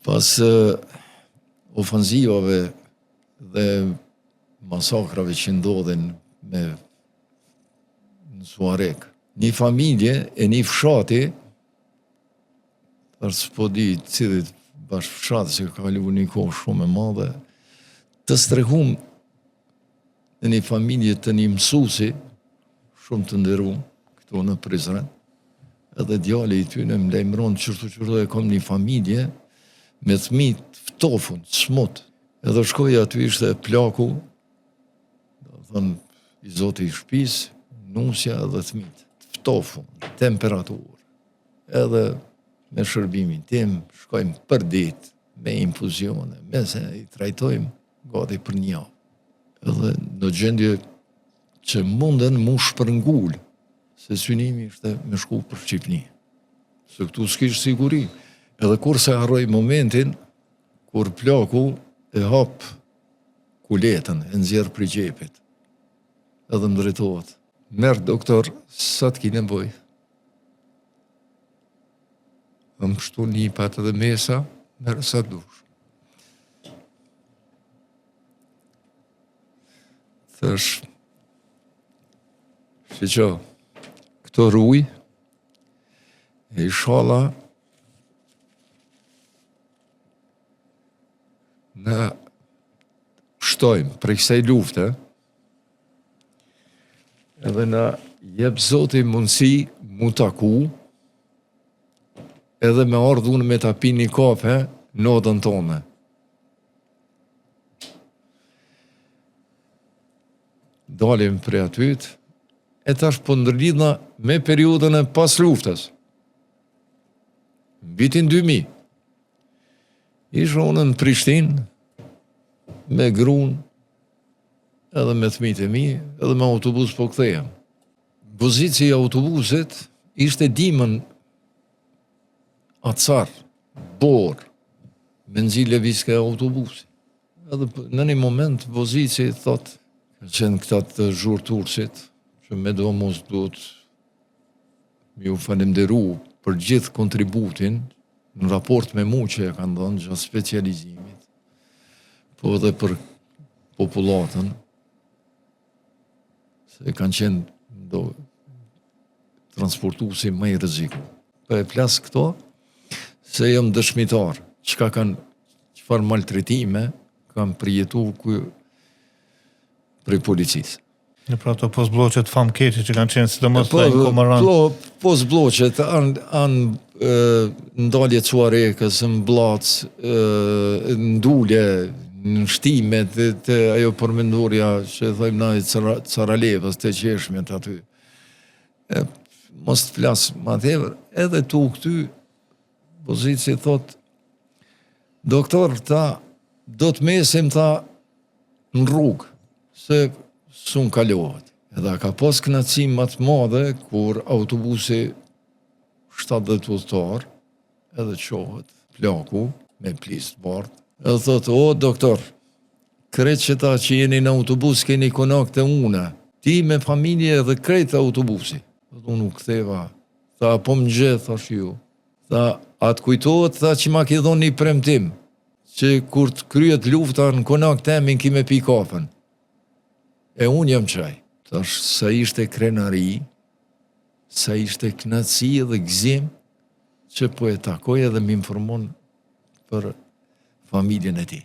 Pas ofenzivave dhe masakrave që ndodhen në Suarek. Një familje e një fshati, s'po di cilit bashkë fshati se ka kalu një kohë shumë e madhe, të strehum në një familje të një mësusi, shumë të nderuar këtu në Prizren, edhe djali i tyne më lajmëron qërtu e kam një familje me fëmijë të ftofun, smut. Edhe shkoj aty ishte plaku, do thënë i zoti i shtëpisë, nusja edhe fëmijët, të ftofun, temperaturë. Edhe me shërbimin tim, shkojmë për ditë, me infuzione, me se i trajtojmë gati për një javë. Edhe në gjendje që munden mu shpërngull, se synimi ishte me shku për Shqipni. Se këtu s'kish siguri. Edhe kur se harroj momentin, kur plaku e hap kuletën, e nxjerr prej xhepit. Edhe më drejtohet. Merë doktor, sa t'ki nevojë? Më kështu një pat edhe mesa, merë sa dush. Thash, shiqo, këto rruj, e inshallah, në shtojmë prej kësaj lufte, edhe na jep Zoti mundësi mu taku, edhe me ardhun me ta pi një kafe notën tonë. Dalim prej atyt, e tash po ndërlidhna me periudën e pas luftës. Vitin 2000. Isha unë në Prishtinë, me grunë, edhe me fëmijët e mi, edhe me autobus po kthehem. Pozici i autobusit ishte dimën acar, borë, me nxi lëvizke autobusi. Edhe në një moment pozici thot, ka qenë këta të zhurturësit, që me do mos duhet mi u falenderu për gjithë kontributin në raport me mu që e kanë dhënë gjatë specializimit, po edhe për popullatën, se kanë qenë transportuesi më i rreziku. Po e flas këto, se jam dëshmitar, çfarë maltretime kam përjetu prej policisë. Në pra ato post-bloqet famkeqe që kanë qenë sidomos në Komaran. Post-bloqet, anë ndalje Suarekës, në Blac, ndulje, në shtimet, të ajo përmendurja që thojmë na i Caralevës, të qeshmet aty. Mos të flasë ma tepër, edhe tu këty, pozici thot, doktor, ta do të mesim ta në rrugë, se sun kalohet. Edhe ka pas kënaqësi më të madhe kur autobusi 70 udhëtar edhe qohet plaku me plisë të bardhë. Edhe thot, o doktor, krejt që ta që jeni në autobus keni konak të une, ti me familje edhe krejt autobusi. Unë u ktheva, tha, po më gjë, thash ju. Tha, atë kujtohet, tha që ma ki dhonë një premtim, që kur të kryet lufta në konak temin ki me pi kafen. E unë jam qaj. Thash, sa ishte krenari, sa ishte knatësi dhe gëzim, që po e takoj edhe më informon për familjen e ti.